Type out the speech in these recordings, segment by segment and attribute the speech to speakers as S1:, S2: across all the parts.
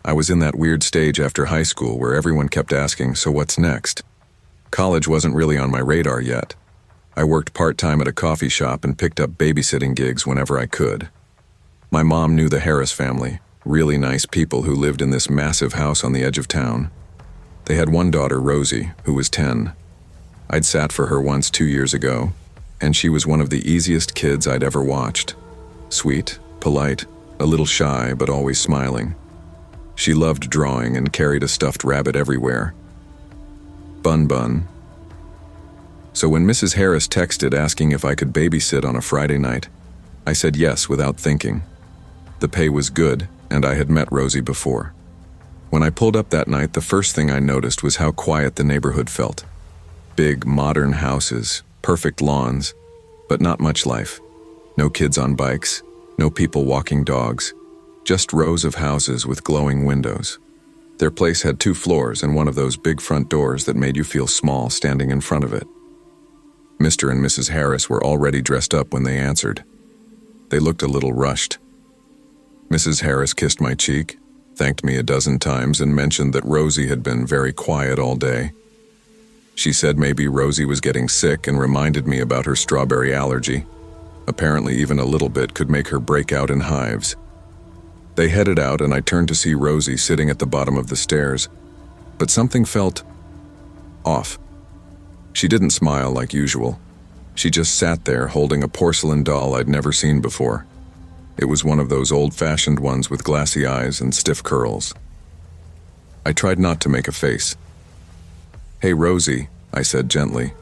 S1: I was in that weird stage after high school where everyone kept asking, so what's next? College wasn't really on my radar yet. I worked part-time at a coffee shop and picked up babysitting gigs whenever I could. My mom knew the Harris family, really nice people who lived in this massive house on the edge of town. They had one daughter, Rosie, who was 10. I'd sat for her once 2 years ago, and she was one of the easiest kids I'd ever watched. Sweet, polite, a little shy, but always smiling. She loved drawing and carried a stuffed rabbit everywhere. Bun Bun. So when Mrs. Harris texted asking if I could babysit on a Friday night, I said yes without thinking. The pay was good, and I had met Rosie before. When I pulled up that night, the first thing I noticed was how quiet the neighborhood felt. Big, modern houses, perfect lawns, but not much life. No kids on bikes, no people walking dogs, just rows of houses with glowing windows. Their place had 2 floors and one of those big front doors that made you feel small standing in front of it. Mr. and Mrs. Harris were already dressed up when they answered. They looked a little rushed. Mrs. Harris kissed my cheek, thanked me a dozen times, and mentioned that Rosie had been very quiet all day. She said maybe Rosie was getting sick and reminded me about her strawberry allergy. Apparently even a little bit could make her break out in hives. They headed out and I turned to see Rosie sitting at the bottom of the stairs, but something felt off. She didn't smile like usual. She just sat there holding a porcelain doll I'd never seen before. It was one of those old-fashioned ones with glassy eyes and stiff curls. I tried not to make a face. "Hey, Rosie," I said gently.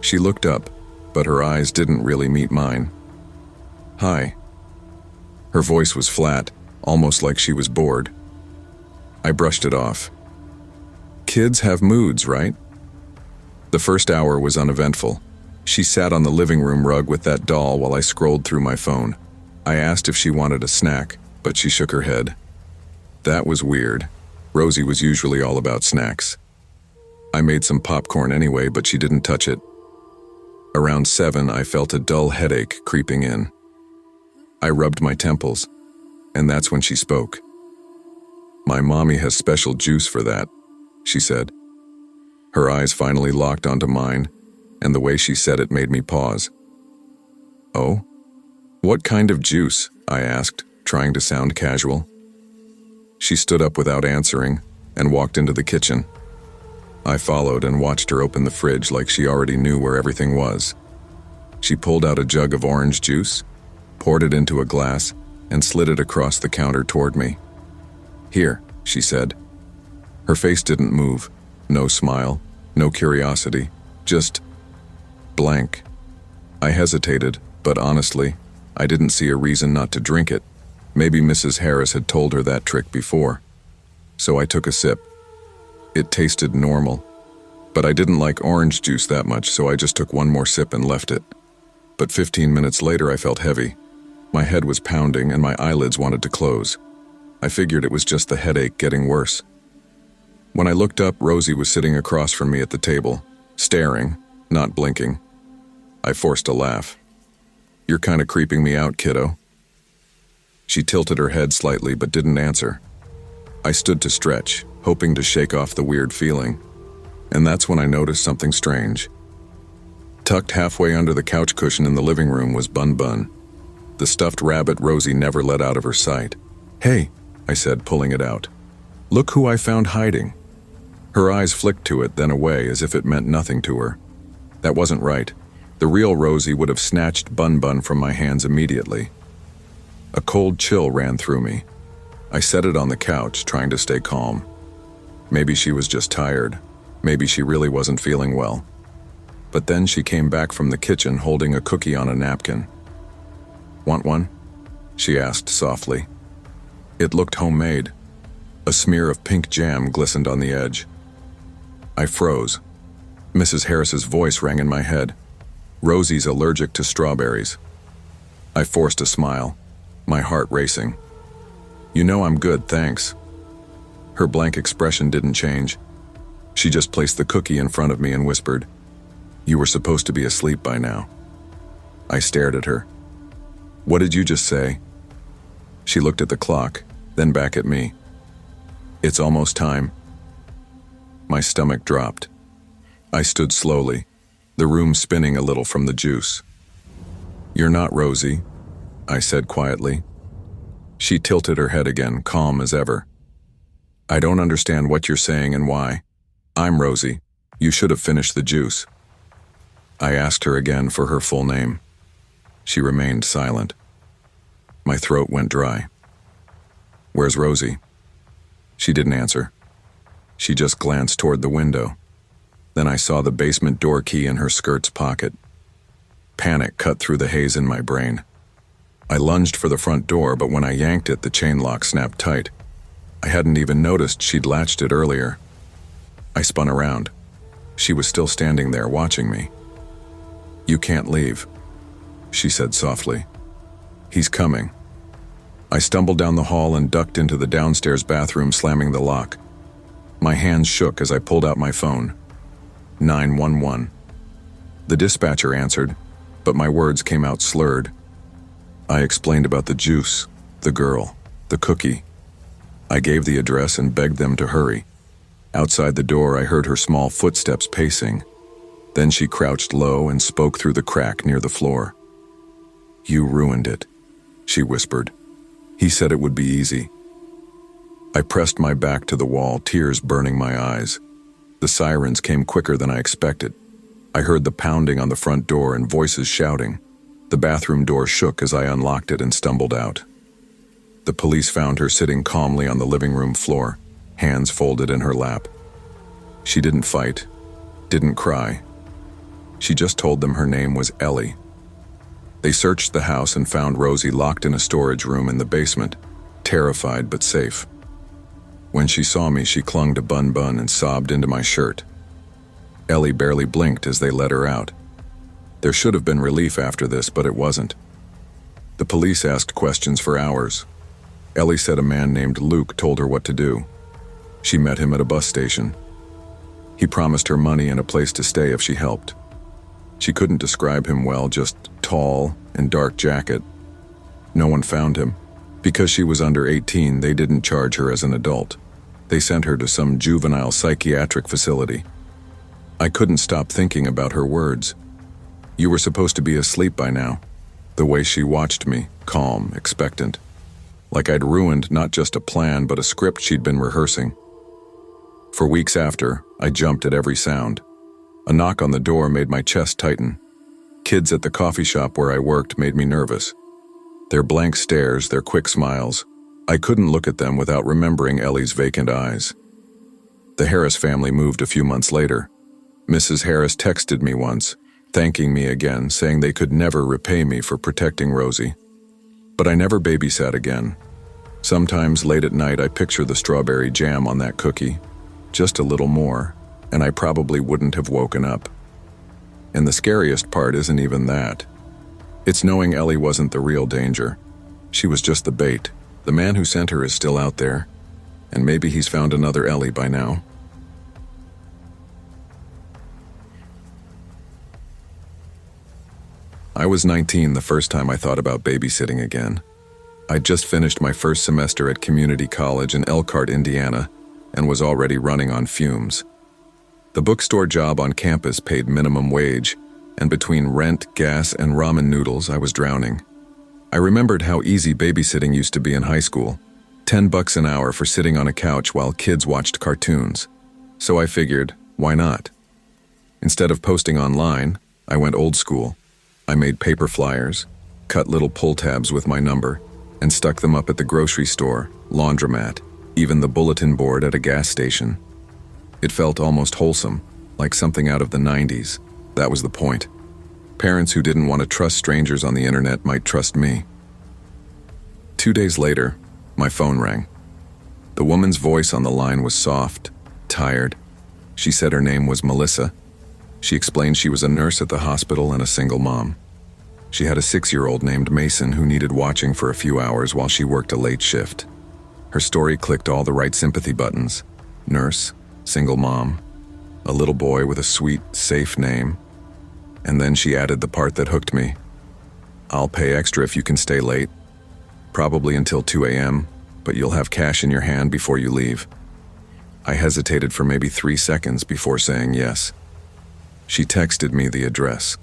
S1: She looked up, but her eyes didn't really meet mine. "Hi." Her voice was flat, almost like she was bored. I brushed it off. Kids have moods, right? The first hour was uneventful. She sat on the living room rug with that doll while I scrolled through my phone. I asked if she wanted a snack, but she shook her head. That was weird. Rosie was usually all about snacks. I made some popcorn anyway, but she didn't touch it. Around 7, I felt a dull headache creeping in. I rubbed my temples, and that's when she spoke. "My mommy has special juice for that," she said. Her eyes finally locked onto mine, and the way she said it made me pause. "Oh? What kind of juice?" I asked, trying to sound casual. She stood up without answering and walked into the kitchen. I followed and watched her open the fridge like she already knew where everything was. She pulled out a jug of orange juice, poured it into a glass, and slid it across the counter toward me. "Here," she said. Her face didn't move. No smile, no curiosity, just blank. I hesitated, but honestly, I didn't see a reason not to drink it. Maybe Mrs. Harris had told her that trick before. So I took a sip. It tasted normal, but I didn't like orange juice that much, so I just took one more sip and left it. But 15 minutes later, I felt heavy. My head was pounding and my eyelids wanted to close. I figured it was just the headache getting worse. When I looked up, Rosie was sitting across from me at the table, staring, not blinking. I forced a laugh. "You're kind of creeping me out, kiddo." She tilted her head slightly but didn't answer. I stood to stretch, hoping to shake off the weird feeling, and that's when I noticed something strange. Tucked halfway under the couch cushion in the living room was Bun Bun, the stuffed rabbit Rosie never let out of her sight. "Hey," I said, pulling it out. "Look who I found hiding." Her eyes flicked to it, then away, as if it meant nothing to her. That wasn't right. The real Rosie would have snatched Bun Bun from my hands immediately. A cold chill ran through me. I set it on the couch, trying to stay calm. Maybe she was just tired. Maybe she really wasn't feeling well. But then she came back from the kitchen holding a cookie on a napkin. "Want one?" she asked softly. It looked homemade. A smear of pink jam glistened on the edge. I froze. Mrs. Harris's voice rang in my head. "Rosie's allergic to strawberries." I forced a smile, my heart racing. "You know I'm good, thanks." Her blank expression didn't change. She just placed the cookie in front of me and whispered, "You were supposed to be asleep by now." I stared at her. "What did you just say?" She looked at the clock, then back at me. It's almost time. My stomach dropped. I stood slowly, the room spinning a little from the juice. "You're not Rosie," I said quietly. She tilted her head again, calm as ever. "I don't understand what you're saying and why. I'm Rosie. You should have finished the juice." I asked her again for her full name. She remained silent. My throat went dry. "Where's Rosie?" She didn't answer. She just glanced toward the window. Then I saw the basement door key in her skirt's pocket. Panic cut through the haze in my brain. I lunged for the front door, but when I yanked it, the chain lock snapped tight. I hadn't even noticed she'd latched it earlier. I spun around. She was still standing there watching me. "You can't leave," she said softly. "He's coming." I stumbled down the hall and ducked into the downstairs bathroom, slamming the lock. My hands shook as I pulled out my phone. 911. The dispatcher answered, but my words came out slurred. I explained about the juice, the girl, the cookie. I gave the address and begged them to hurry. Outside the door, I heard her small footsteps pacing. Then she crouched low and spoke through the crack near the floor. "You ruined it," she whispered. "He said it would be easy." I pressed my back to the wall, tears burning my eyes. The sirens came quicker than I expected. I heard the pounding on the front door and voices shouting. The bathroom door shook as I unlocked it and stumbled out. The police found her sitting calmly on the living room floor, hands folded in her lap. She didn't fight, didn't cry. She just told them her name was Ellie. They searched the house and found Rosie locked in a storage room in the basement, terrified but safe. When she saw me, she clung to Bun Bun and sobbed into my shirt. Ellie barely blinked as they let her out. There should have been relief after this, but it wasn't. The police asked questions for hours. Ellie said a man named Luke told her what to do. She met him at a bus station. He promised her money and a place to stay if she helped. She couldn't describe him well, just tall and dark jacket. No one found him. Because she was under 18, they didn't charge her as an adult. They sent her to some juvenile psychiatric facility. I couldn't stop thinking about her words. "You were supposed to be asleep by now." The way she watched me, calm, expectant. Like I'd ruined not just a plan, but a script she'd been rehearsing. For weeks after, I jumped at every sound. A knock on the door made my chest tighten. Kids at the coffee shop where I worked made me nervous. Their blank stares, their quick smiles. I couldn't look at them without remembering Ellie's vacant eyes. The Harris family moved a few months later. Mrs. Harris texted me once, thanking me again, saying they could never repay me for protecting Rosie. But I never babysat again. Sometimes late at night I picture the strawberry jam on that cookie. Just a little more, and I probably wouldn't have woken up. And the scariest part isn't even that. It's knowing Ellie wasn't the real danger. She was just the bait. The man who sent her is still out there, and maybe he's found another Ellie by now. I was 19 the first time I thought about babysitting again. I'd just finished my first semester at community college in Elkhart, Indiana, and was already running on fumes. The bookstore job on campus paid minimum wage, and between rent, gas, and ramen noodles, I was drowning. I remembered how easy babysitting used to be in high school. $10 an hour for sitting on a couch while kids watched cartoons. So I figured, why not? Instead of posting online, I went old school. I made paper flyers, cut little pull tabs with my number, and stuck them up at the grocery store, laundromat, even the bulletin board at a gas station. It felt almost wholesome, like something out of the 90s. That was the point. Parents who didn't want to trust strangers on the internet might trust me. 2 days later, my phone rang. The woman's voice on the line was soft, tired. She said her name was Melissa. She explained she was a nurse at the hospital and a single mom. She had a 6-year-old named Mason who needed watching for a few hours while she worked a late shift. Her story clicked all the right sympathy buttons. Nurse, single mom, a little boy with a sweet, safe name. And then she added the part that hooked me. "I'll pay extra if you can stay late. Probably until 2 a.m., but you'll have cash in your hand before you leave." I hesitated for maybe 3 seconds before saying yes. She texted me the address.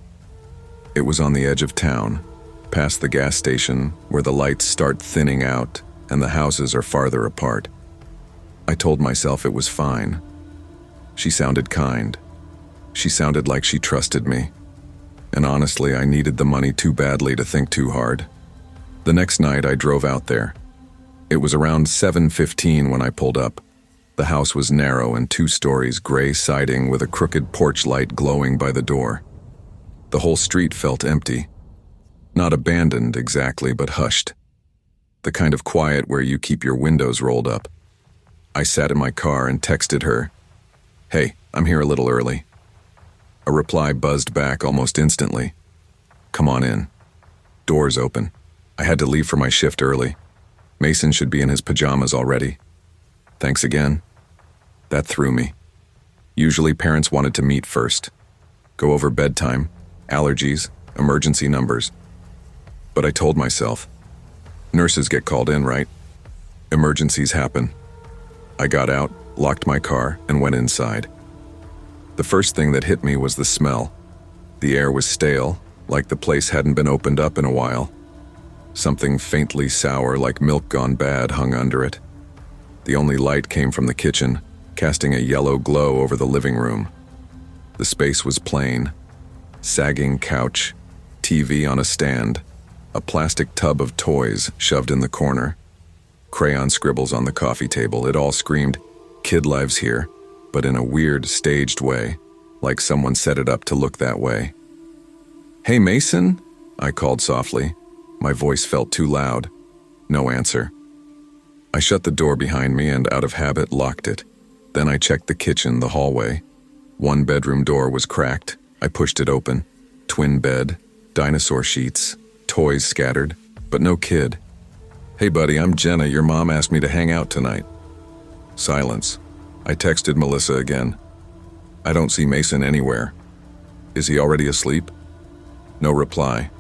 S1: It was on the edge of town, past the gas station where the lights start thinning out and the houses are farther apart. I told myself it was fine. She sounded kind. She sounded like she trusted me. And honestly, I needed the money too badly to think too hard. The next night, I drove out there. It was around 7:15 when I pulled up. The house was narrow and 2 stories, gray siding with a crooked porch light glowing by the door. The whole street felt empty. Not abandoned exactly, but hushed. The kind of quiet where you keep your windows rolled up. I sat in my car and texted her, "Hey, I'm here a little early." A reply buzzed back almost instantly. "Come on in." Doors open. I had to leave for my shift early. Mason should be in his pajamas already. "Thanks again." That threw me. Usually parents wanted to meet first. Go over bedtime, allergies, emergency numbers. But I told myself, nurses get called in, right? Emergencies happen. I got out, locked my car, and went inside. The first thing that hit me was the smell. The air was stale, like the place hadn't been opened up in a while. Something faintly sour, like milk gone bad, hung under it. The only light came from the kitchen, casting a yellow glow over the living room. The space was plain. Sagging couch, TV on a stand, a plastic tub of toys shoved in the corner, crayon scribbles on the coffee table. It all screamed, "Kid lives here," but in a weird, staged way, like someone set it up to look that way. "Hey, Mason?" I called softly. My voice felt too loud. No answer. I shut the door behind me and, out of habit, locked it. Then I checked the kitchen, the hallway. One bedroom door was cracked. I pushed it open. Twin bed, dinosaur sheets, toys scattered, but no kid. "Hey buddy, I'm Jenna. Your mom asked me to hang out tonight." Silence. I texted Melissa again. "I don't see Mason anywhere. Is he already asleep?" No reply.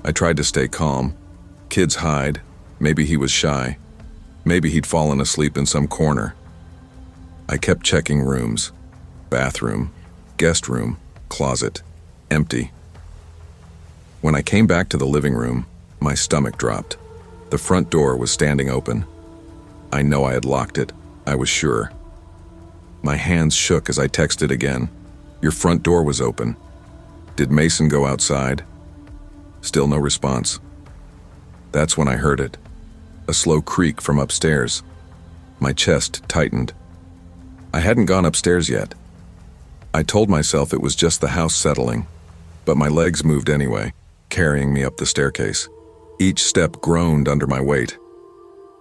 S1: I tried to stay calm. Kids hide. Maybe he was shy. Maybe he'd fallen asleep in some corner. I kept checking rooms. Bathroom, guest room, closet, empty. When I came back to the living room, my stomach dropped. The front door was standing open. I know I had locked it. I was sure. My hands shook as I texted again. "Your front door was open. Did Mason go outside?" Still no response. That's when I heard it. A slow creak from upstairs. My chest tightened. I hadn't gone upstairs yet. I told myself it was just the house settling, but my legs moved anyway, carrying me up the staircase. Each step groaned under my weight.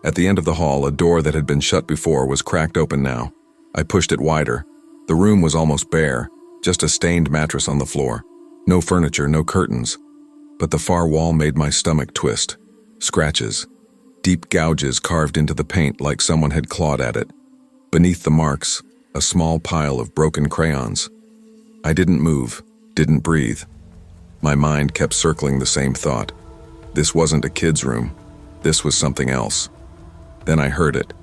S1: At the end of the hall, a door that had been shut before was cracked open now. I pushed it wider. The room was almost bare, just a stained mattress on the floor. No furniture, no curtains. But the far wall made my stomach twist. Scratches. Deep gouges carved into the paint like someone had clawed at it. Beneath the marks, a small pile of broken crayons. I didn't move, didn't breathe. My mind kept circling the same thought. This wasn't a kid's room. This was something else. Then I heard it.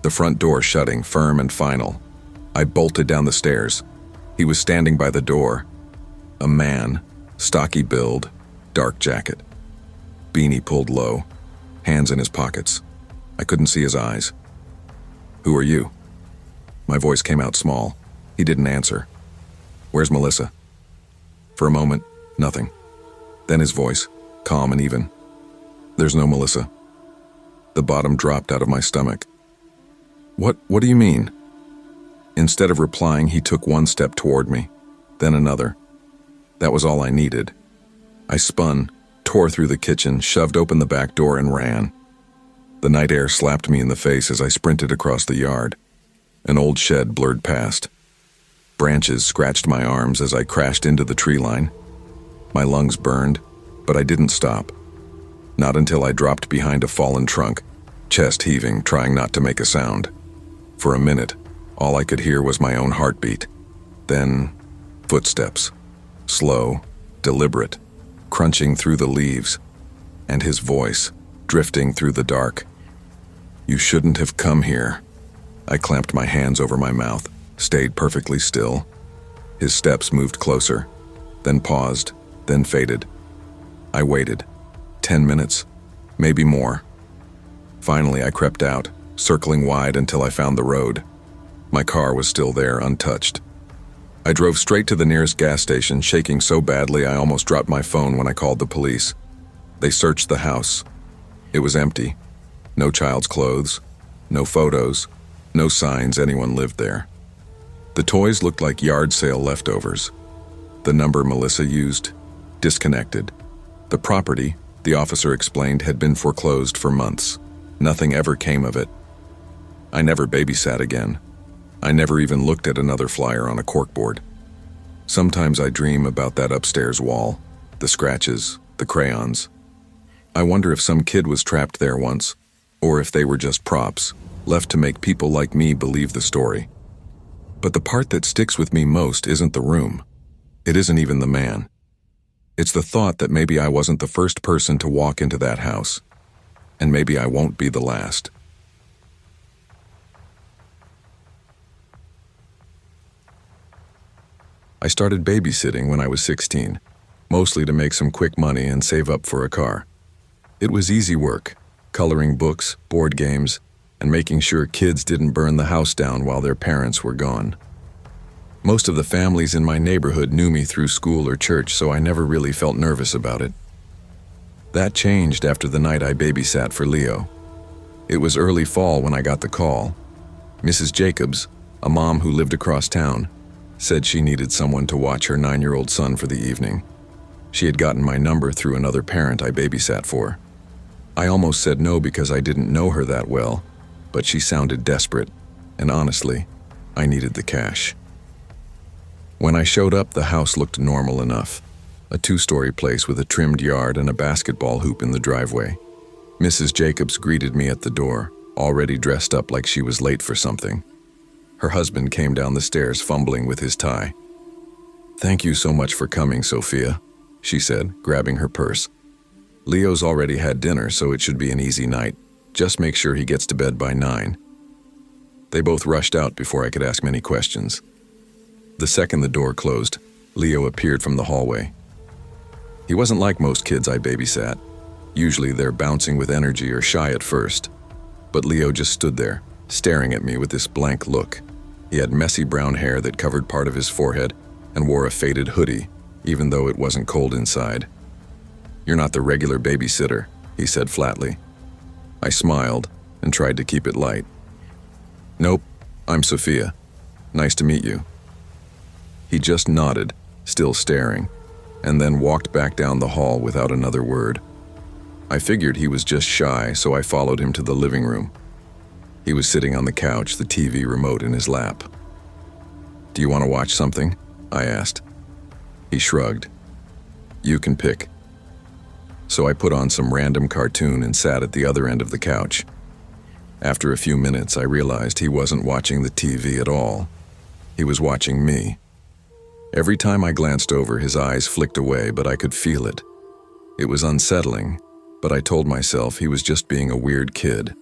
S1: The front door shutting, firm and final. I bolted down the stairs. He was standing by the door. A man, stocky build, dark jacket. Beanie pulled low, hands in his pockets. I couldn't see his eyes. "Who are you?" My voice came out small. He didn't answer. "Where's Melissa?" For a moment, nothing. Then his voice, calm and even. "There's no Melissa." The bottom dropped out of my stomach. What do you mean?" Instead of replying, he took one step toward me, then another. That was all I needed. I spun, tore through the kitchen, shoved open the back door, and ran. The night air slapped me in the face as I sprinted across the yard. An old shed blurred past. Branches scratched my arms as I crashed into the tree line. My lungs burned, but I didn't stop. Not until I dropped behind a fallen trunk, chest heaving, trying not to make a sound. For a minute, all I could hear was my own heartbeat. Then, footsteps. Slow, deliberate, crunching through the leaves, and his voice, drifting through the dark. "You shouldn't have come here." I clamped my hands over my mouth, stayed perfectly still. His steps moved closer, then paused, then faded. I waited. 10 minutes, maybe more. Finally, I crept out, circling wide until I found the road. My car was still there, untouched. I drove straight to the nearest gas station, shaking so badly I almost dropped my phone when I called the police. They searched the house. It was empty. No child's clothes, no photos, no signs anyone lived there. The toys looked like yard sale leftovers. The number Melissa used, disconnected. The property, the officer explained, had been foreclosed for months. Nothing ever came of it. I never babysat again. I never even looked at another flyer on a corkboard. Sometimes I dream about that upstairs wall, the scratches, the crayons. I wonder if some kid was trapped there once, or if they were just props, left to make people like me believe the story. But the part that sticks with me most isn't the room. It isn't even the man. It's the thought that maybe I wasn't the first person to walk into that house, and maybe I won't be the last. I started babysitting when I was 16, mostly to make some quick money and save up for a car. It was easy work, coloring books, board games, and making sure kids didn't burn the house down while their parents were gone. Most of the families in my neighborhood knew me through school or church, so I never really felt nervous about it. That changed after the night I babysat for Leo. It was early fall when I got the call. Mrs. Jacobs, a mom who lived across town, said she needed someone to watch her 9-year-old son for the evening. She had gotten my number through another parent I babysat for. I almost said no because I didn't know her that well, but she sounded desperate, and honestly, I needed the cash. When I showed up, the house looked normal enough. A 2-story place with a trimmed yard and a basketball hoop in the driveway. Mrs. Jacobs greeted me at the door, already dressed up like she was late for something. Her husband came down the stairs fumbling with his tie. "Thank you so much for coming, Sophia," she said, grabbing her purse. "Leo's already had dinner, so it should be an easy night. Just make sure he gets to bed by 9. They both rushed out before I could ask many questions. The second the door closed, Leo appeared from the hallway. He wasn't like most kids I babysat. Usually they're bouncing with energy or shy at first. But Leo just stood there, staring at me with this blank look. He had messy brown hair that covered part of his forehead and wore a faded hoodie, even though it wasn't cold inside. "You're not the regular babysitter," he said flatly. I smiled and tried to keep it light. "Nope, I'm Sophia. Nice to meet you." He just nodded, still staring, and then walked back down the hall without another word. I figured he was just shy, so I followed him to the living room. He was sitting on the couch, the TV remote in his lap. "Do you want to watch something?" I asked. He shrugged. "You can pick." So I put on some random cartoon and sat at the other end of the couch. After a few minutes, I realized he wasn't watching the TV at all. He was watching me. Every time I glanced over, his eyes flicked away, but I could feel it. It was unsettling, but I told myself he was just being a weird kid.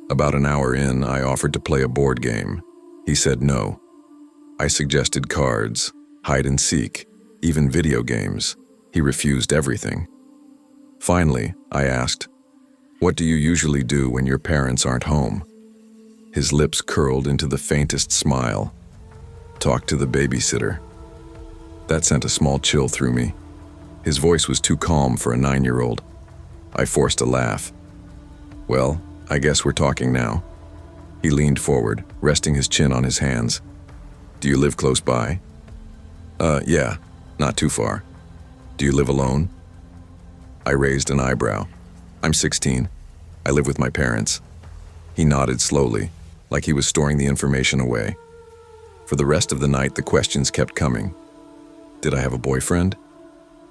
S1: About an hour in, I offered to play a board game. He said no. I suggested cards, hide and seek, even video games. He refused everything. Finally, I asked, "What do you usually do when your parents aren't home?" His lips curled into the faintest smile. "Talk to the babysitter." That sent a small chill through me. His voice was too calm for a 9-year-old. I forced a laugh. "Well, I guess we're talking now." He leaned forward, resting his chin on his hands. "Do you live close by?" Yeah, not too far." "Do you live alone?" I raised an eyebrow. "I'm 16. I live with my parents." He nodded slowly, like he was storing the information away. For the rest of the night, the questions kept coming. Did I have a boyfriend?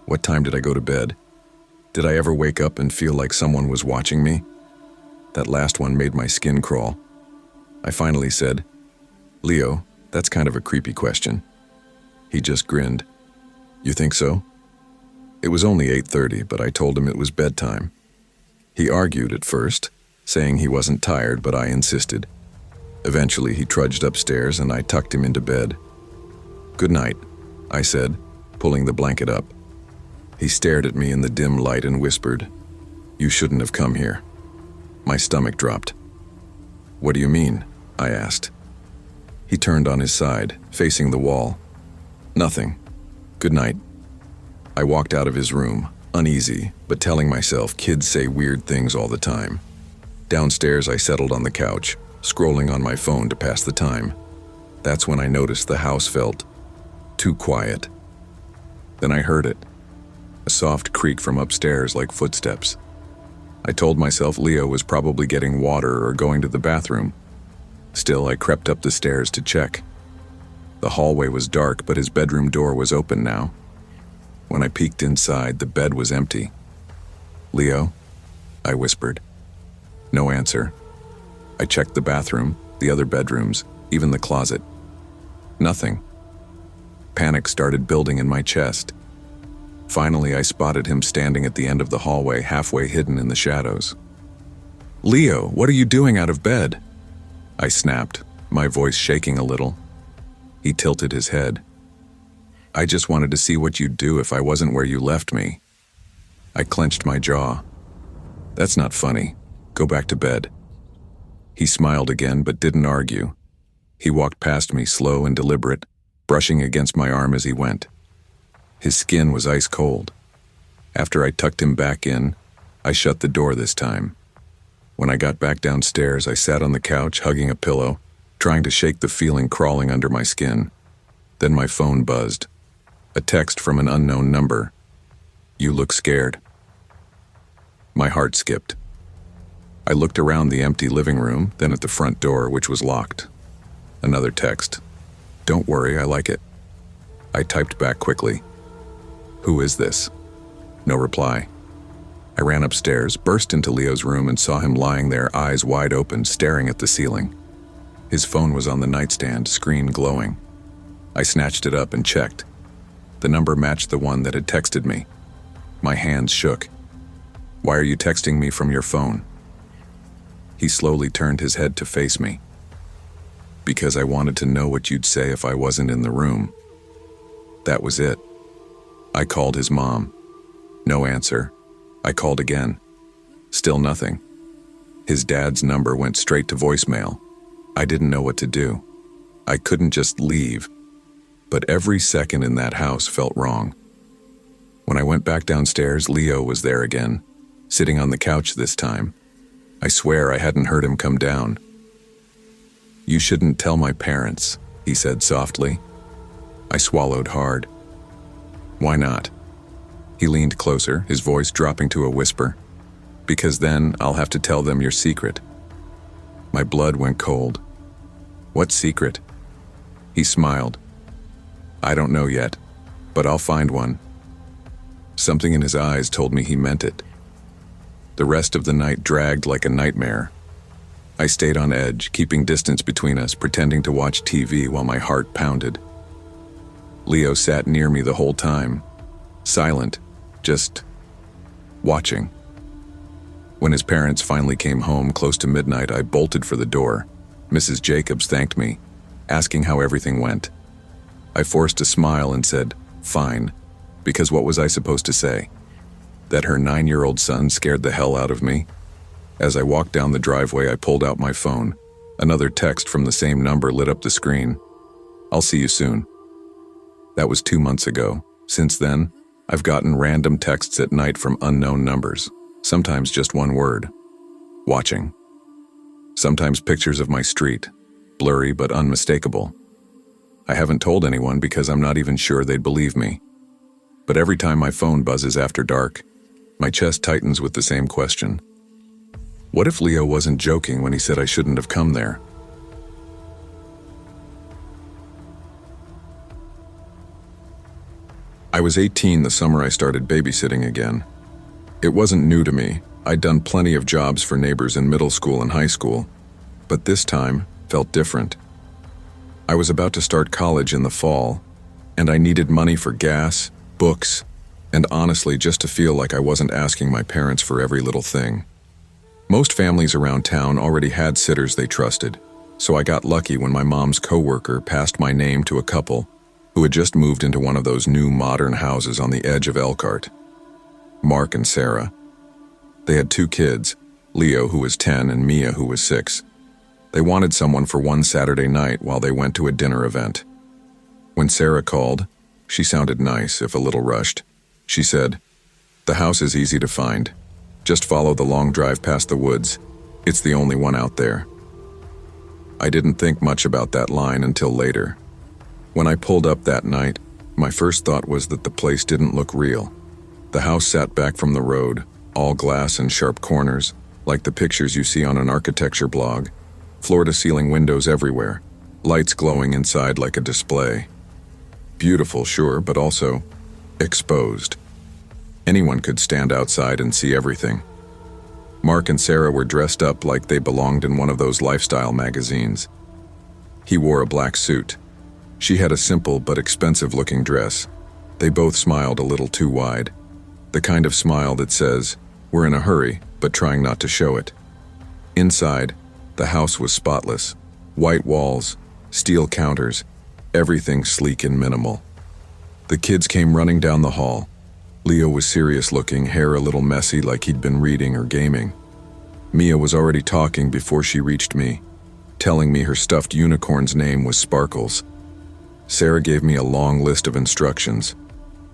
S1: What time did I go to bed? Did I ever wake up and feel like someone was watching me? That last one made my skin crawl. I finally said, "Leo, that's kind of a creepy question." He just grinned. "You think so?" It was only 8:30, but I told him it was bedtime. He argued at first, saying he wasn't tired, but I insisted. Eventually, he trudged upstairs and I tucked him into bed. "Good night," I said, pulling the blanket up. He stared at me in the dim light and whispered, "You shouldn't have come here." My stomach dropped. "What do you mean?" I asked. He turned on his side, facing the wall. "Nothing. Good night." I walked out of his room, uneasy, but telling myself kids say weird things all the time. Downstairs, I settled on the couch, scrolling on my phone to pass the time. That's when I noticed the house felt too quiet. Then I heard it, a soft creak from upstairs like footsteps. I told myself Leo was probably getting water or going to the bathroom. Still, I crept up the stairs to check. The hallway was dark, but his bedroom door was open now. When I peeked inside, the bed was empty. "Leo?" I whispered. No answer. I checked the bathroom, the other bedrooms, even the closet. Nothing. Panic started building in my chest. Finally, I spotted him standing at the end of the hallway, halfway hidden in the shadows. "Leo, what are you doing out of bed?" I snapped, my voice shaking a little. He tilted his head. "I just wanted to see what you'd do if I wasn't where you left me." I clenched my jaw. "That's not funny. Go back to bed." He smiled again, but didn't argue. He walked past me, slow and deliberate, brushing against my arm as he went. His skin was ice cold. After I tucked him back in, I shut the door this time. When I got back downstairs, I sat on the couch, hugging a pillow, trying to shake the feeling crawling under my skin. Then my phone buzzed. A text from an unknown number. "You look scared." My heart skipped. I looked around the empty living room, then at the front door, which was locked. Another text. "Don't worry, I like it." I typed back quickly. "Who is this?" No reply. I ran upstairs, burst into Leo's room, and saw him lying there, eyes wide open, staring at the ceiling. His phone was on the nightstand, screen glowing. I snatched it up and checked. The number matched the one that had texted me. My hands shook. "Why are you texting me from your phone?" He slowly turned his head to face me. "Because I wanted to know what you'd say if I wasn't in the room." That was it. I called his mom. No answer. I called again. Still nothing. His dad's number went straight to voicemail. I didn't know what to do. I couldn't just leave. But every second in that house felt wrong. When I went back downstairs, Leo was there again, sitting on the couch this time. I swear I hadn't heard him come down. "You shouldn't tell my parents," he said softly. I swallowed hard. "Why not?" He leaned closer, his voice dropping to a whisper. "Because then I'll have to tell them your secret." My blood went cold. "What secret?" He smiled. "I don't know yet, but I'll find one." Something in his eyes told me he meant it. The rest of the night dragged like a nightmare. I stayed on edge, keeping distance between us, pretending to watch TV while my heart pounded. Leo sat near me the whole time, silent, just watching. When his parents finally came home close to midnight, I bolted for the door. Mrs. Jacobs thanked me, asking how everything went. I forced a smile and said, "Fine," because what was I supposed to say? That her 9-year-old son scared the hell out of me? As I walked down the driveway, I pulled out my phone. Another text from the same number lit up the screen. "I'll see you soon." That was 2 months ago. Since then, I've gotten random texts at night from unknown numbers, sometimes just one word: watching. Sometimes pictures of my street, blurry but unmistakable. I haven't told anyone because I'm not even sure they'd believe me. But every time my phone buzzes after dark, my chest tightens with the same question. What if Leo wasn't joking when he said I shouldn't have come there? I was 18 the summer I started babysitting again. It wasn't new to me. I'd done plenty of jobs for neighbors in middle school and high school, but this time felt different. I was about to start college in the fall, and I needed money for gas, books, and honestly just to feel like I wasn't asking my parents for every little thing. Most families around town already had sitters they trusted, So I got lucky when my mom's coworker passed my name to a couple who had just moved into one of those new modern houses on the edge of Elkhart. Mark and Sarah. They had 2 kids, Leo, who was 10, and Mia, who was 6. They wanted someone for one Saturday night while they went to a dinner event. When Sarah called, she sounded nice, if a little rushed. She said, "The house is easy to find. Just follow the long drive past the woods. It's the only one out there." I didn't think much about that line until later. When I pulled up that night, my first thought was that the place didn't look real. The house sat back from the road, all glass and sharp corners, like the pictures you see on an architecture blog. Floor-to-ceiling windows everywhere, lights glowing inside like a display. Beautiful, sure, but also exposed. Anyone could stand outside and see everything. Mark and Sarah were dressed up like they belonged in one of those lifestyle magazines. He wore a black suit. She had a simple but expensive-looking dress. They both smiled a little too wide. The kind of smile that says, "We're in a hurry, but trying not to show it." Inside, the house was spotless. White walls, steel counters, everything sleek and minimal. The kids came running down the hall. Leo was serious-looking, hair a little messy like he'd been reading or gaming. Mia was already talking before she reached me, telling me her stuffed unicorn's name was Sparkles. Sarah gave me a long list of instructions,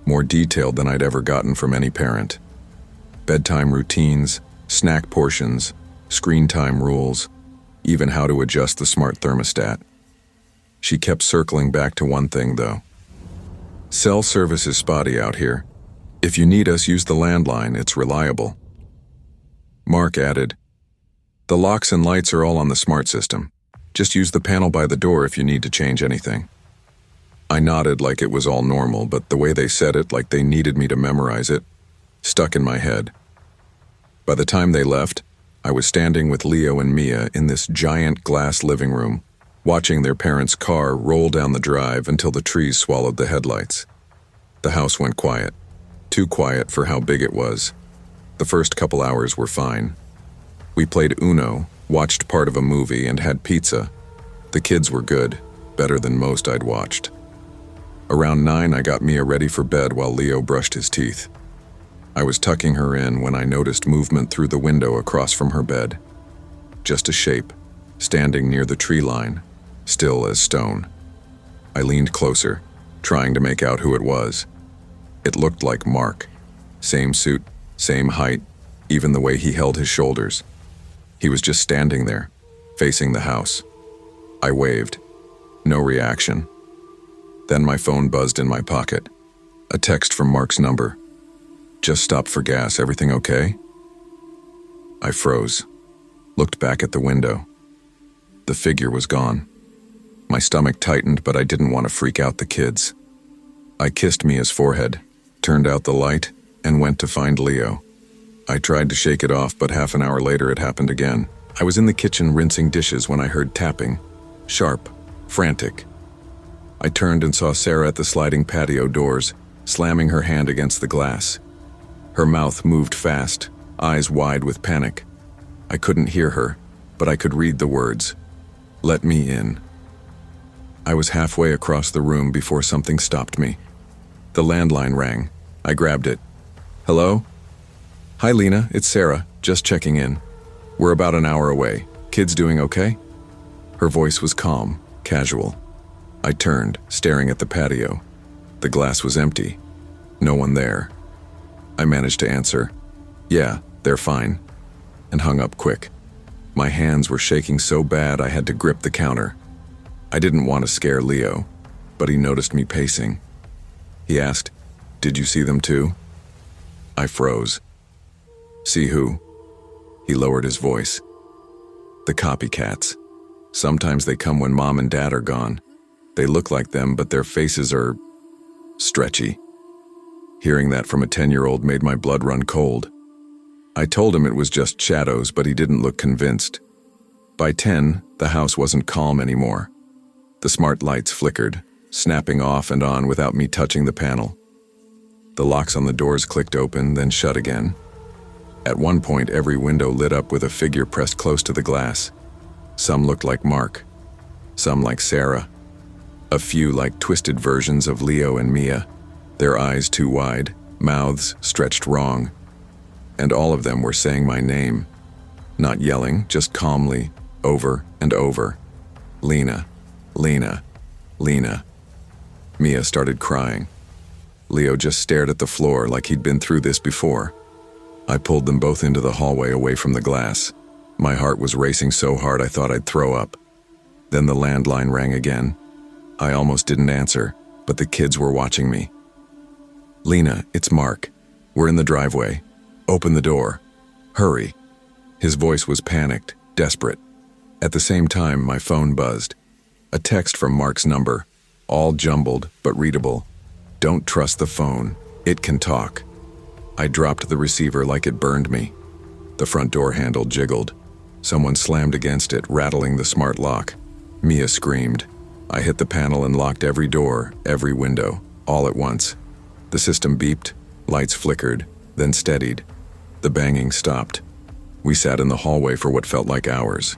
S1: more detailed than I'd ever gotten from any parent. Bedtime routines, snack portions, screen time rules, even how to adjust the smart thermostat. She kept circling back to one thing, though. "Cell service is spotty out here. If you need us, use the landline, it's reliable." Mark added, "The locks and lights are all on the smart system. Just use the panel by the door if you need to change anything." I nodded like it was all normal, but the way they said it, like they needed me to memorize it, stuck in my head. By the time they left, I was standing with Leo and Mia in this giant glass living room, watching their parents' car roll down the drive until the trees swallowed the headlights. The house went quiet. Too quiet for how big it was. The first couple hours were fine. We played Uno, watched part of a movie, and had pizza. The kids were good, better than most I'd watched. Around 9, I got Mia ready for bed while Leo brushed his teeth. I was tucking her in when I noticed movement through the window across from her bed. Just a shape, standing near the tree line, still as stone. I leaned closer, trying to make out who it was. It looked like Mark. Same suit, same height, even the way he held his shoulders. He was just standing there, facing the house. I waved. No reaction. Then my phone buzzed in my pocket. A text from Mark's number. "Just stopped for gas, everything okay?" I froze, looked back at the window. The figure was gone. My stomach tightened, but I didn't want to freak out the kids. I kissed Mia's forehead, turned out the light, and went to find Leo. I tried to shake it off, but half an hour later it happened again. I was in the kitchen rinsing dishes when I heard tapping. Sharp, frantic. I turned and saw Sarah at the sliding patio doors, slamming her hand against the glass. Her mouth moved fast, eyes wide with panic. I couldn't hear her, but I could read the words. "Let me in." I was halfway across the room before something stopped me. The landline rang. I grabbed it. "Hello?" "Hi, Lena, it's Sarah, just checking in. We're about an hour away. Kids doing okay?" Her voice was calm, casual. I turned, staring at the patio. The glass was empty. No one there. I managed to answer, "Yeah, they're fine," and hung up quick. My hands were shaking so bad I had to grip the counter. I didn't want to scare Leo, but he noticed me pacing. He asked, "Did you see them too?" I froze. "See who?" He lowered his voice. "The copycats. Sometimes they come when Mom and Dad are gone. They look like them, but their faces are stretchy." Hearing that from a 10-year-old made my blood run cold. I told him it was just shadows, but he didn't look convinced. By 10, the house wasn't calm anymore. The smart lights flickered, snapping off and on without me touching the panel. The locks on the doors clicked open, then shut again. At one point, every window lit up with a figure pressed close to the glass. Some looked like Mark, some like Sarah, a few like twisted versions of Leo and Mia, their eyes too wide, mouths stretched wrong, and all of them were saying my name, not yelling, just calmly, over and over. Lena, Lena, Lena. Mia started crying. Leo just stared at the floor like he'd been through this before. I pulled them both into the hallway away from the glass. My heart was racing so hard I thought I'd throw up. Then the landline rang again. I almost didn't answer, but the kids were watching me. Lena, it's Mark. We're in the driveway. Open the door. Hurry. His voice was panicked, desperate. At the same time, my phone buzzed. A text from Mark's number, all jumbled but readable. Don't trust the phone. It can talk. I dropped the receiver like it burned me. The front door handle jiggled. Someone slammed against it, rattling the smart lock. Mia screamed. I hit the panel and locked every door, every window, all at once. The system beeped, lights flickered, then steadied. The banging stopped. We sat in the hallway for what felt like hours.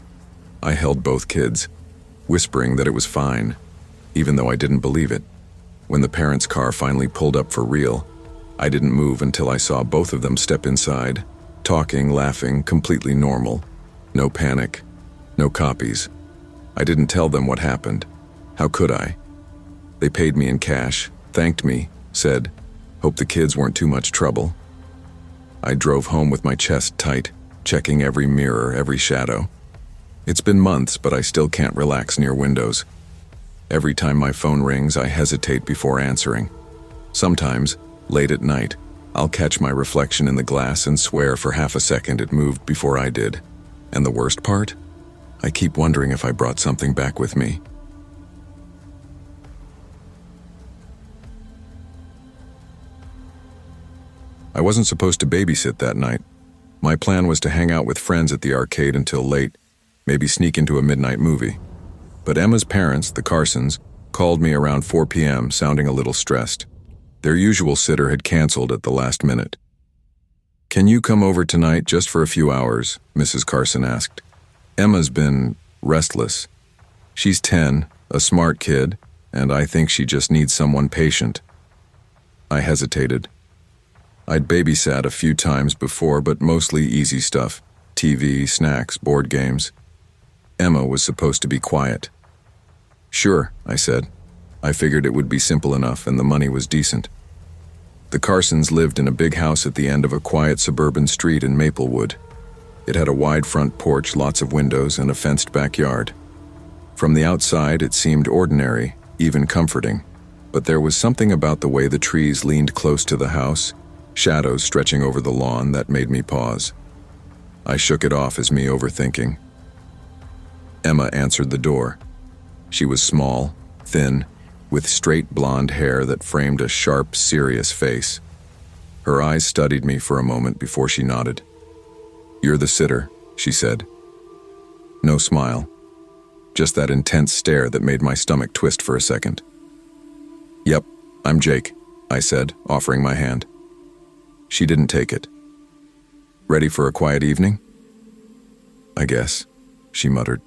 S1: I held both kids, whispering that it was fine, even though I didn't believe it. When the parents' car finally pulled up for real, I didn't move until I saw both of them step inside, talking, laughing, completely normal. No panic, no copies. I didn't tell them what happened. How could I? They paid me in cash, thanked me, said, "Hope the kids weren't too much trouble." I drove home with my chest tight, checking every mirror, every shadow. It's been months, but I still can't relax near windows. Every time my phone rings, I hesitate before answering. Sometimes, late at night, I'll catch my reflection in the glass and swear for half a second it moved before I did. And the worst part? I keep wondering if I brought something back with me. I wasn't supposed to babysit that night. My plan was to hang out with friends at the arcade until late, maybe sneak into a midnight movie. But Emma's parents, the Carsons, called me around 4 p.m. sounding a little stressed. Their usual sitter had canceled at the last minute. "Can you come over tonight just for a few hours?" Mrs. Carson asked. Emma's been restless. She's 10, a smart kid, and I think she just needs someone patient. I hesitated. I'd babysat a few times before, but mostly easy stuff. TV, snacks, board games. Emma was supposed to be quiet. "Sure," I said. I figured it would be simple enough and the money was decent. The Carsons lived in a big house at the end of a quiet suburban street in Maplewood. It had a wide front porch, lots of windows, and a fenced backyard. From the outside, it seemed ordinary, even comforting. But there was something about the way the trees leaned close to the house, shadows stretching over the lawn, that made me pause. I shook it off as me overthinking. Emma answered the door. She was small, thin, with straight blonde hair that framed a sharp, serious face. Her eyes studied me for a moment before she nodded. "You're the sitter," she said. No smile, just that intense stare that made my stomach twist for a second. "Yep, I'm Jake," I said, offering my hand. She didn't take it. "Ready for a quiet evening?" "I guess," she muttered.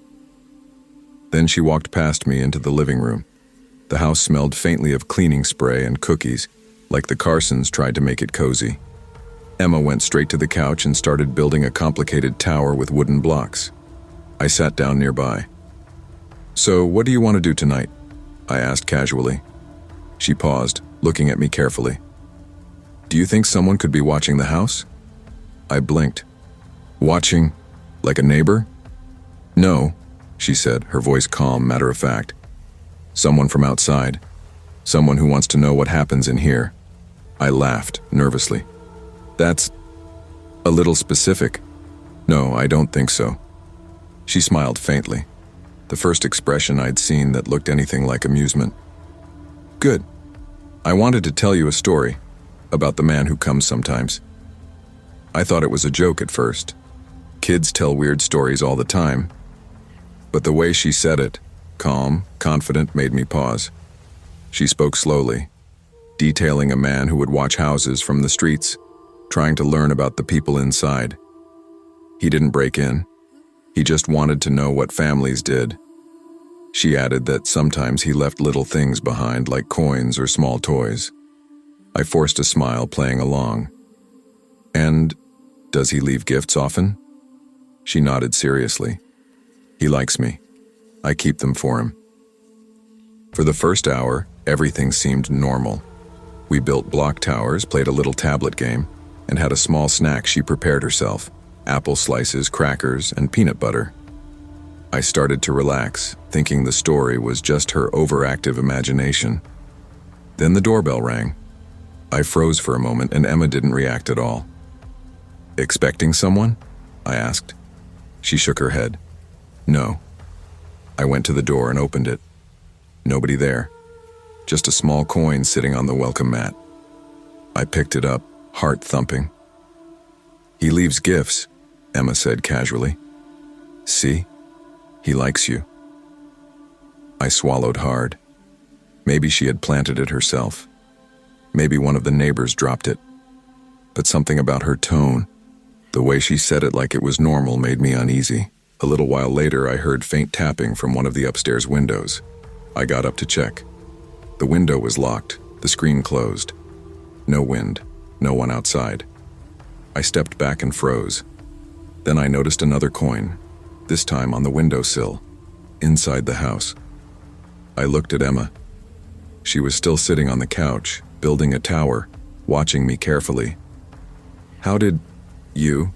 S1: Then she walked past me into the living room. The house smelled faintly of cleaning spray and cookies, like the Carsons tried to make it cozy. Emma went straight to the couch and started building a complicated tower with wooden blocks. I sat down nearby. "So, what do you want to do tonight?" I asked casually. She paused, looking at me carefully. "Do you think someone could be watching the house?" I blinked. "Watching? Like a neighbor?" "No," she said, her voice calm, matter-of-fact. "Someone from outside. Someone who wants to know what happens in here." I laughed, nervously. "That's a little specific." "No, I don't think so." She smiled faintly, the first expression I'd seen that looked anything like amusement. "Good. I wanted to tell you a story about the man who comes sometimes." I thought it was a joke at first. Kids tell weird stories all the time. But the way she said it, calm, confident, made me pause. She spoke slowly, detailing a man who would watch houses from the streets, trying to learn about the people inside. He didn't break in. He just wanted to know what families did. She added that sometimes he left little things behind like coins or small toys. I forced a smile, playing along. And does he leave gifts often? She nodded seriously. He likes me. I keep them for him. For the first hour, everything seemed normal. We built block towers, played a little tablet game, and had a small snack she prepared herself: apple slices, crackers, and peanut butter. I started to relax, thinking the story was just her overactive imagination. Then the doorbell rang. I froze for a moment, and Emma didn't react at all. "Expecting someone?" I asked. She shook her head. "No." I went to the door and opened it. Nobody there. Just a small coin sitting on the welcome mat. I picked it up, heart thumping. "He leaves gifts," Emma said casually. "See? He likes you." I swallowed hard. Maybe she had planted it herself. Maybe one of the neighbors dropped it. But something about her tone, the way she said it like it was normal, made me uneasy. A little while later, I heard faint tapping from one of the upstairs windows. I got up to check. The window was locked, the screen closed. No wind, no one outside. I stepped back and froze. Then I noticed another coin, this time on the windowsill, inside the house. I looked at Emma. She was still sitting on the couch, building a tower, watching me carefully. "How did you?"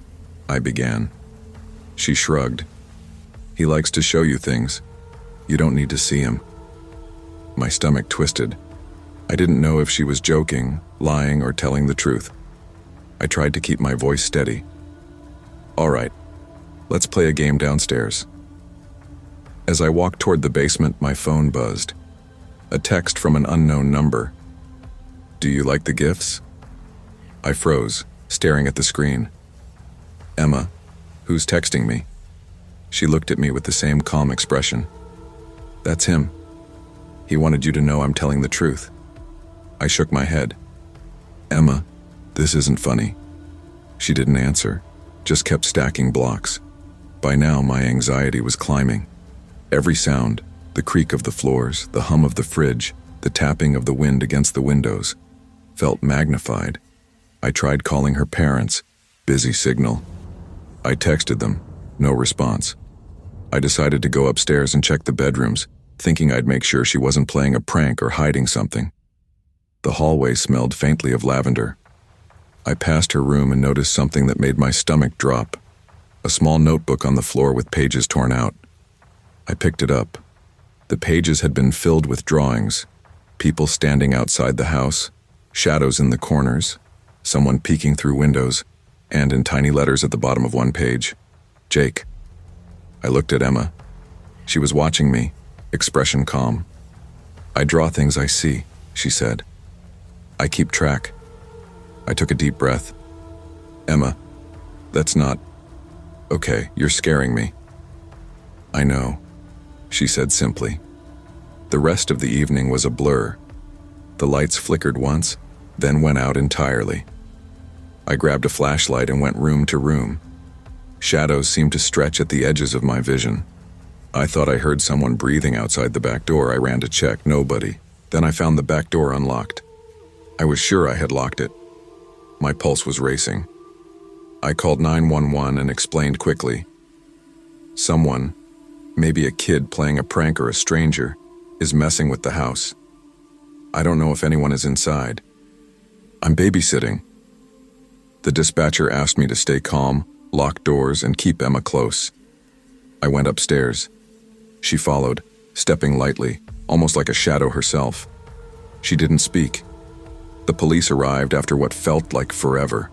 S1: I began. She shrugged. "He likes to show you things. You don't need to see him." My stomach twisted. I didn't know if she was joking, lying, or telling the truth. I tried to keep my voice steady. "All right, let's play a game downstairs." As I walked toward the basement, my phone buzzed. A text from an unknown number. "Do you like the gifts?" I froze, staring at the screen. "Emma, who's texting me?" She looked at me with the same calm expression. "That's him. He wanted you to know I'm telling the truth." I shook my head. "Emma, this isn't funny." She didn't answer, just kept stacking blocks. By now, my anxiety was climbing. Every sound, the creak of the floors, the hum of the fridge, the tapping of the wind against the windows, felt magnified. I tried calling her parents. Busy signal. I texted them. No response. I decided to go upstairs and check the bedrooms, thinking I'd make sure she wasn't playing a prank or hiding something. The hallway smelled faintly of lavender. I passed her room and noticed something that made my stomach drop. A small notebook on the floor with pages torn out. I picked it up. The pages had been filled with drawings. People standing outside the house, shadows in the corners, someone peeking through windows, and in tiny letters at the bottom of one page, "Jake." I looked at Emma. She was watching me, expression calm. "I draw things I see," she said. "I keep track." I took a deep breath. "Emma, that's not... Okay, you're scaring me." "I know," she said simply. The rest of the evening was a blur. The lights flickered once, then went out entirely. I grabbed a flashlight and went room to room. Shadows seemed to stretch at the edges of my vision. I thought I heard someone breathing outside the back door. I ran to check. Nobody. Then I found the back door unlocked. I was sure I had locked it. My pulse was racing. I called 911 and explained quickly. Someone, maybe a kid playing a prank or a stranger, is messing with the house. I don't know if anyone is inside. I'm babysitting. The dispatcher asked me to stay calm, lock doors, and keep Emma close. I went upstairs. She followed, stepping lightly, almost like a shadow herself. She didn't speak. The police arrived after what felt like forever.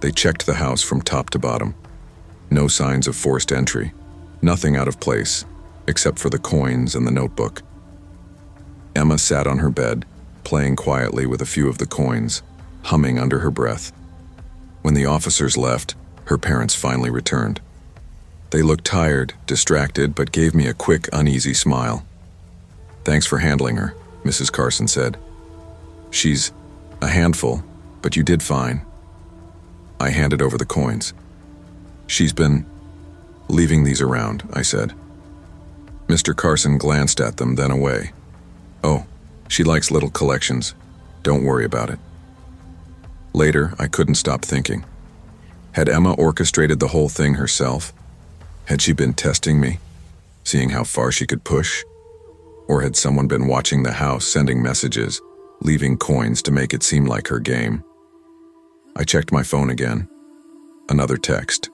S1: They checked the house from top to bottom. No signs of forced entry. Nothing out of place, except for the coins and the notebook. Emma sat on her bed, playing quietly with a few of the coins, humming under her breath. When the officers left, her parents finally returned. They looked tired, distracted, but gave me a quick, uneasy smile. "Thanks for handling her," Mrs. Carson said. "She's a handful, but you did fine." I handed over the coins. "She's been leaving these around," I said. Mr. Carson glanced at them, then away. Oh, she likes little collections. Don't worry about it. Later, I couldn't stop thinking. Had Emma orchestrated the whole thing herself? Had she been testing me, seeing how far she could push? Or had someone been watching the house, sending messages, leaving coins to make it seem like her game? I checked my phone again. Another text.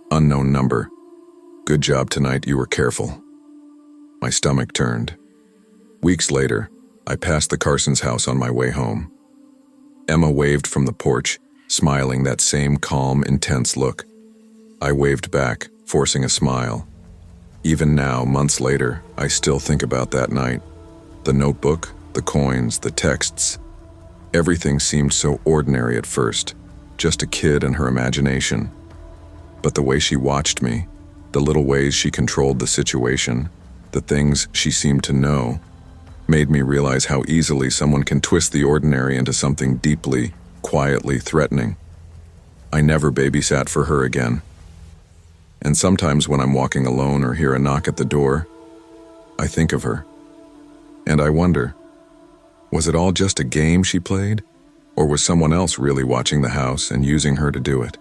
S1: Unknown number. Good job tonight, you were careful. My stomach turned. Weeks later, I passed the Carsons' house on my way home. Emma waved from the porch, smiling that same calm, intense look. I waved back, forcing a smile. Even now, months later, I still think about that night. The notebook, the coins, the texts. Everything seemed so ordinary at first, just a kid and her imagination. But the way she watched me, the little ways she controlled the situation, the things she seemed to know, made me realize how easily someone can twist the ordinary into something deeply, quietly threatening. I never babysat for her again. And sometimes when I'm walking alone or hear a knock at the door, I think of her. And I wonder, was it all just a game she played? Or was someone else really watching the house and using her to do it?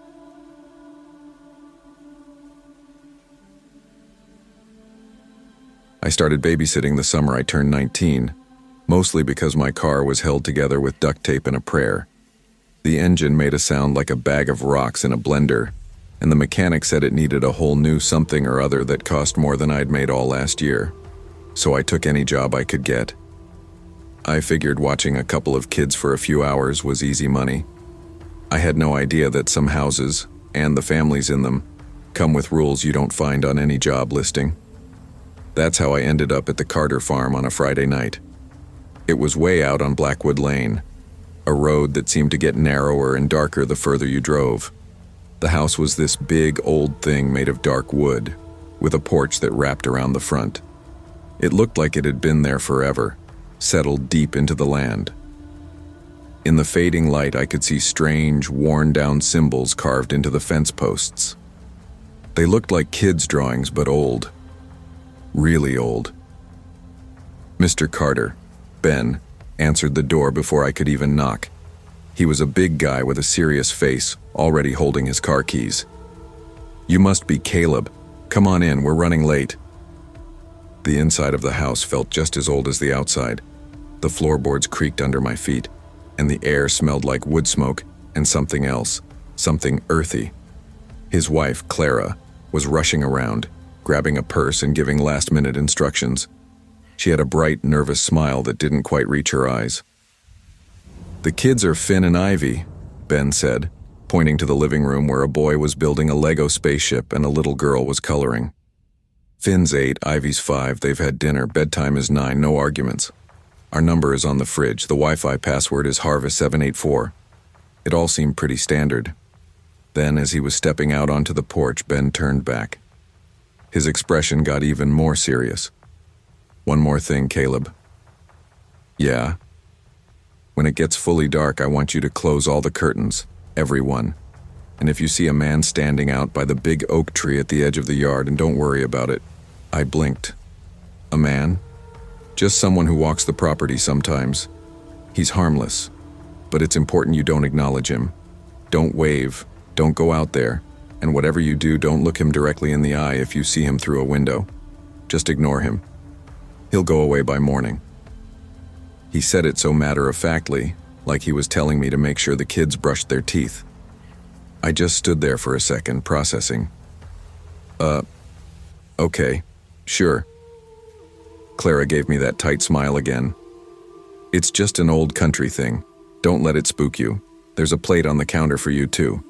S1: I started babysitting the summer I turned 19, mostly because my car was held together with duct tape and a prayer. The engine made a sound like a bag of rocks in a blender, and the mechanic said it needed a whole new something or other that cost more than I'd made all last year. So I took any job I could get. I figured watching a couple of kids for a few hours was easy money. I had no idea that some houses, and the families in them, come with rules you don't find on any job listing. That's how I ended up at the Carter farm on a Friday night. It was way out on Blackwood Lane, a road that seemed to get narrower and darker the further you drove. The house was this big old thing made of dark wood, with a porch that wrapped around the front. It looked like it had been there forever, settled deep into the land. In the fading light, I could see strange, worn-down symbols carved into the fence posts. They looked like kids' drawings, but old. Really old. Mr. Carter, Ben, answered the door before I could even knock. He was a big guy with a serious face, already holding his car keys. "You must be Caleb. Come on in, we're running late." The inside of the house felt just as old as the outside. The floorboards creaked under my feet, and the air smelled like wood smoke and something else, something earthy. His wife, Clara, was rushing around, grabbing a purse and giving last-minute instructions. She had a bright, nervous smile that didn't quite reach her eyes. "The kids are Finn and Ivy," Ben said, pointing to the living room where a boy was building a Lego spaceship and a little girl was coloring. "Finn's 8, Ivy's 5, they've had dinner, bedtime is 9, no arguments. Our number is on the fridge, the Wi-Fi password is Harvest784. It all seemed pretty standard. Then, as he was stepping out onto the porch, Ben turned back. His expression got even more serious. "One more thing, Caleb." "Yeah?" "When it gets fully dark, I want you to close all the curtains, everyone. And if you see a man standing out by the big oak tree at the edge of the yard, and don't worry about it." I blinked. "A man?" "Just someone who walks the property sometimes. He's harmless, but it's important you don't acknowledge him. Don't wave, don't go out there, and whatever you do, don't look him directly in the eye if you see him through a window. Just ignore him. He'll go away by morning." He said it so matter-of-factly, like he was telling me to make sure the kids brushed their teeth. I just stood there for a second, processing. Okay, sure." Clara gave me that tight smile again. "It's just an old country thing. Don't let it spook you. There's a plate on the counter for you too.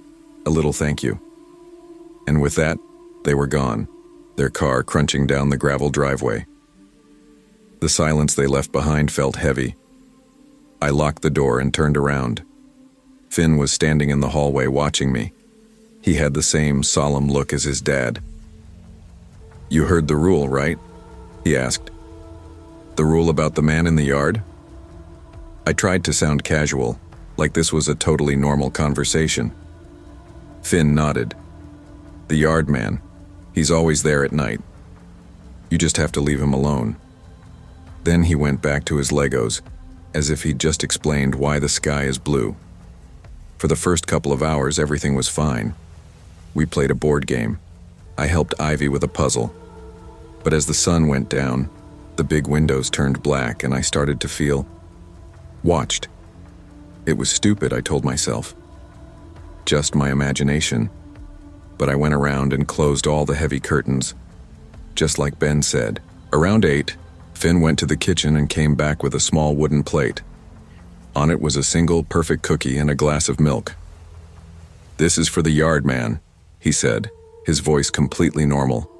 S1: A little thank you." And with that, they were gone, their car crunching down the gravel driveway. The silence they left behind felt heavy. I locked the door and turned around. Finn was standing in the hallway watching me. He had the same solemn look as his dad. "You heard the rule, right?" he asked. "The rule about the man in the yard?" I tried to sound casual, like this was a totally normal conversation. Finn nodded. "The yard man. He's always there at night." You just have to leave him alone." Then he went back to his Legos, as if he'd just explained why the sky is blue. For the first couple of hours, everything was fine. We played a board game. I helped Ivy with a puzzle. But as the sun went down, the big windows turned black and I started to feel watched. It was stupid, I told myself. Just my imagination. But I went around and closed all the heavy curtains. Just like Ben said. Around 8, Finn went to the kitchen and came back with a small wooden plate. On it was a single perfect cookie and a glass of milk. "This is for the yard man," he said, his voice completely normal.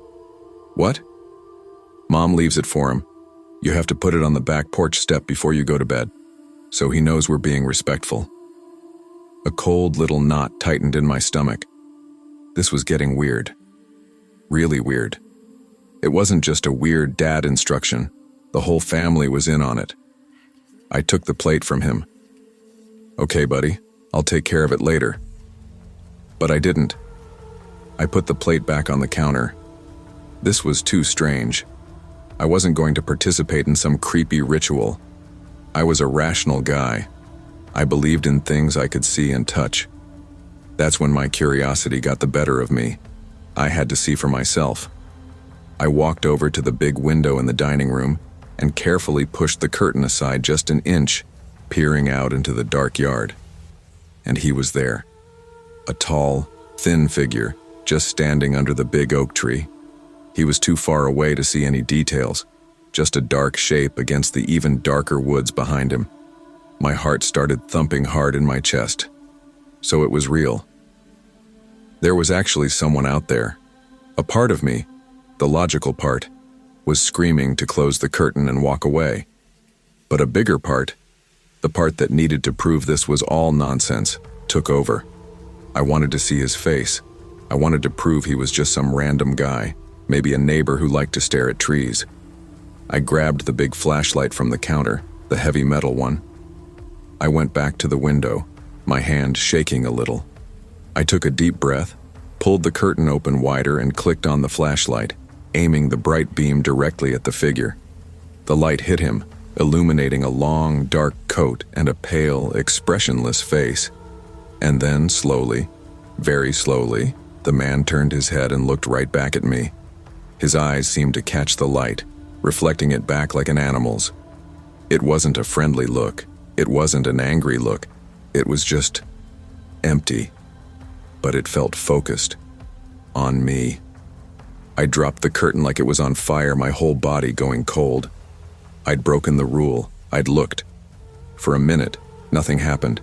S1: "What?" "Mom leaves it for him. You have to put it on the back porch step before you go to bed, so he knows we're being respectful." A cold little knot tightened in my stomach. This was getting weird. Really weird. It wasn't just a weird dad instruction. The whole family was in on it. I took the plate from him. "Okay, buddy, I'll take care of it later." But I didn't. I put the plate back on the counter. This was too strange. I wasn't going to participate in some creepy ritual. I was a rational guy. I believed in things I could see and touch. That's when my curiosity got the better of me. I had to see for myself. I walked over to the big window in the dining room and carefully pushed the curtain aside just an inch, peering out into the dark yard. And he was there. A tall, thin figure, just standing under the big oak tree. He was too far away to see any details, just a dark shape against the even darker woods behind him. My heart started thumping hard in my chest. So it was real. There was actually someone out there. A part of me, the logical part, was screaming to close the curtain and walk away. But a bigger part, the part that needed to prove this was all nonsense, took over. I wanted to see his face. I wanted to prove he was just some random guy, maybe a neighbor who liked to stare at trees. I grabbed the big flashlight from the counter, the heavy metal one. I went back to the window, my hand shaking a little. I took a deep breath, pulled the curtain open wider and clicked on the flashlight, aiming the bright beam directly at the figure. The light hit him, illuminating a long, dark coat and a pale, expressionless face. And then, slowly, very slowly, the man turned his head and looked right back at me. His eyes seemed to catch the light, reflecting it back like an animal's. It wasn't a friendly look. It wasn't an angry look. It was just empty. But it felt focused. On me. I dropped the curtain like it was on fire, my whole body going cold. I'd broken the rule. I'd looked. For a minute, nothing happened.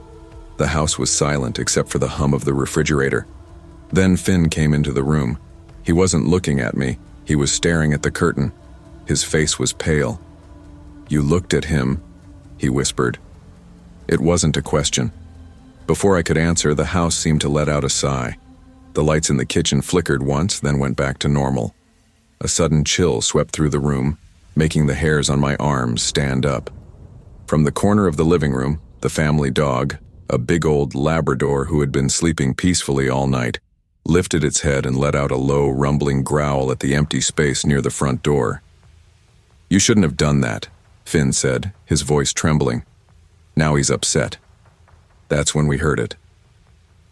S1: The house was silent except for the hum of the refrigerator. Then Finn came into the room. He wasn't looking at me. He was staring at the curtain. His face was pale. "You looked at him," he whispered. It wasn't a question. Before I could answer, the house seemed to let out a sigh. The lights in the kitchen flickered once, then went back to normal. A sudden chill swept through the room, making the hairs on my arms stand up. From the corner of the living room, the family dog, a big old Labrador who had been sleeping peacefully all night, lifted its head and let out a low, rumbling growl at the empty space near the front door. "You shouldn't have done that," Finn said, his voice trembling. "Now he's upset." That's when we heard it.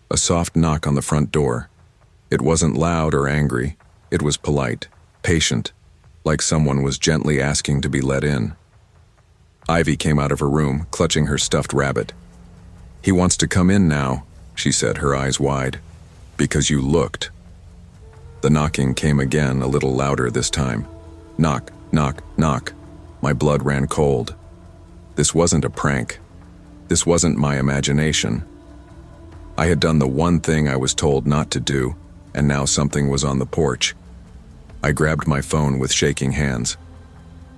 S1: A soft knock on the front door. It wasn't loud or angry. It was polite, patient, like someone was gently asking to be let in. Ivy came out of her room, clutching her stuffed rabbit. "He wants to come in now," she said, her eyes wide. "Because you looked." The knocking came again, a little louder this time. Knock, knock, knock. My blood ran cold. This wasn't a prank. This wasn't my imagination. I had done the one thing I was told not to do, and now something was on the porch. I grabbed my phone with shaking hands.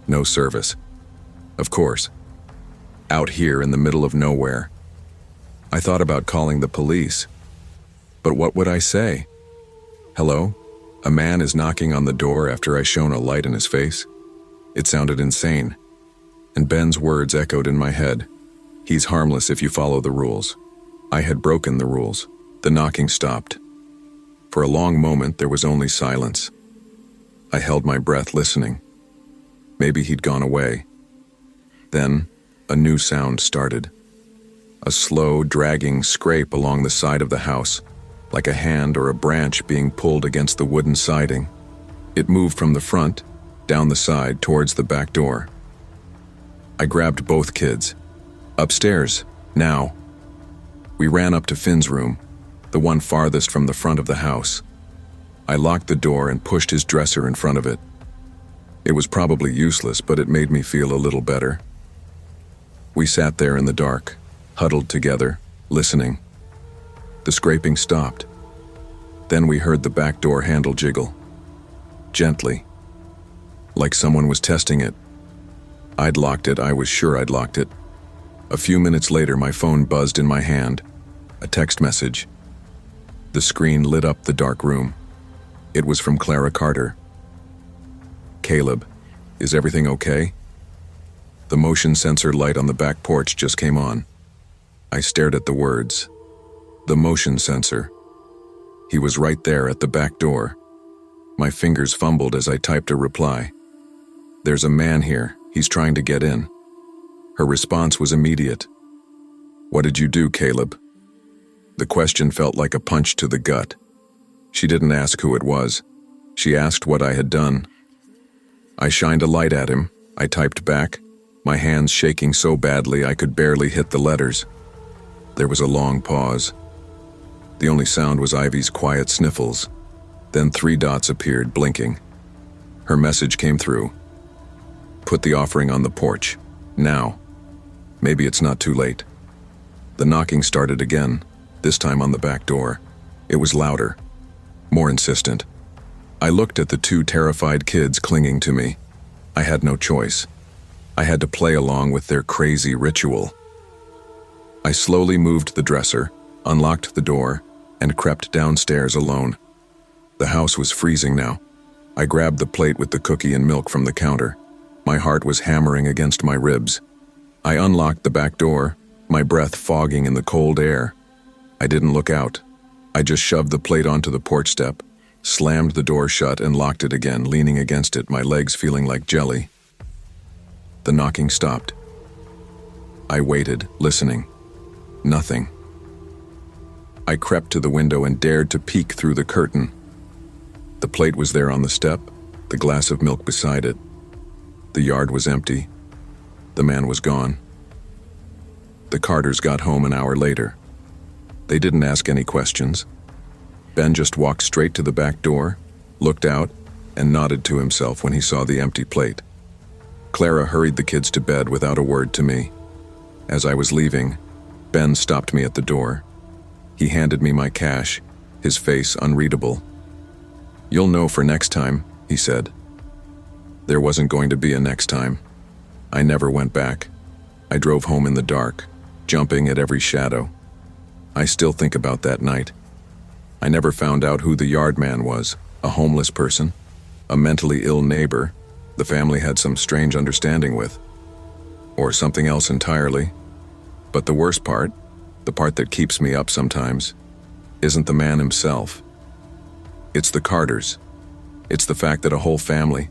S1: No service. Of course. Out here in the middle of nowhere. I thought about calling the police. But what would I say? "Hello? A man is knocking on the door after I shone a light in his face?" It sounded insane. And Ben's words echoed in my head. "He's harmless if you follow the rules." I had broken the rules. The knocking stopped. For a long moment, there was only silence. I held my breath listening. Maybe he'd gone away. Then, a new sound started. A slow, dragging scrape along the side of the house, like a hand or a branch being pulled against the wooden siding. It moved from the front, down the side, towards the back door. I grabbed both kids. Upstairs, now. We ran up to Finn's room, the one farthest from the front of the house. I locked the door and pushed his dresser in front of it. It was probably useless, but it made me feel a little better. We sat there in the dark, huddled together, listening. The scraping stopped. Then we heard the back door handle jiggle. Gently. Like someone was testing it. I'd locked it, I was sure I'd locked it. A few minutes later, my phone buzzed in my hand. A text message. The screen lit up the dark room. It was from Clara Carter. Caleb, is everything okay? The motion sensor light on the back porch just came on. I stared at the words. The motion sensor. He was right there at the back door. My fingers fumbled as I typed a reply. There's a man here. He's trying to get in. Her response was immediate. What did you do, Caleb? The question felt like a punch to the gut. She didn't ask who it was. She asked what I had done. I shined a light at him. I typed back, my hands shaking so badly I could barely hit the letters. There was a long pause. The only sound was Ivy's quiet sniffles. Then 3 dots appeared, blinking. Her message came through. Put the offering on the porch. Now. Maybe it's not too late. The knocking started again, this time on the back door. It was louder, more insistent. I looked at the 2 terrified kids clinging to me. I had no choice. I had to play along with their crazy ritual. I slowly moved the dresser, unlocked the door, and crept downstairs alone. The house was freezing now. I grabbed the plate with the cookie and milk from the counter. My heart was hammering against my ribs. I unlocked the back door, my breath fogging in the cold air. I didn't look out. I just shoved the plate onto the porch step, slammed the door shut and locked it again, leaning against it, my legs feeling like jelly. The knocking stopped. I waited, listening. Nothing. I crept to the window and dared to peek through the curtain. The plate was there on the step, the glass of milk beside it. The yard was empty. The man was gone. The Carters got home an hour later. They didn't ask any questions. Ben just walked straight to the back door, looked out, and nodded to himself when he saw the empty plate. Clara hurried the kids to bed without a word to me. As I was leaving, Ben stopped me at the door. He handed me my cash, his face unreadable. "You'll know for next time," he said. There wasn't going to be a next time. I never went back. I drove home in the dark, jumping at every shadow. I still think about that night. I never found out who the yard man was, a homeless person, a mentally ill neighbor the family had some strange understanding with, or something else entirely. But the worst part, the part that keeps me up sometimes, isn't the man himself. It's the Carters. It's the fact that a whole family,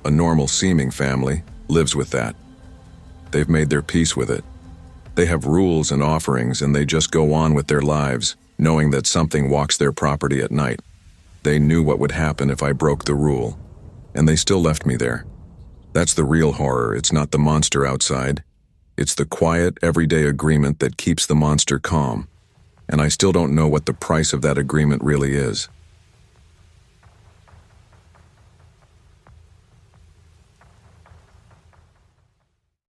S1: a normal-seeming family, lives with that. They've made their peace with it. They have rules and offerings, and they just go on with their lives, knowing that something walks their property at night. They knew what would happen if I broke the rule, and they still left me there. That's the real horror. It's not the monster outside. It's the quiet, everyday agreement that keeps the monster calm. And I still don't know what the price of that agreement really is.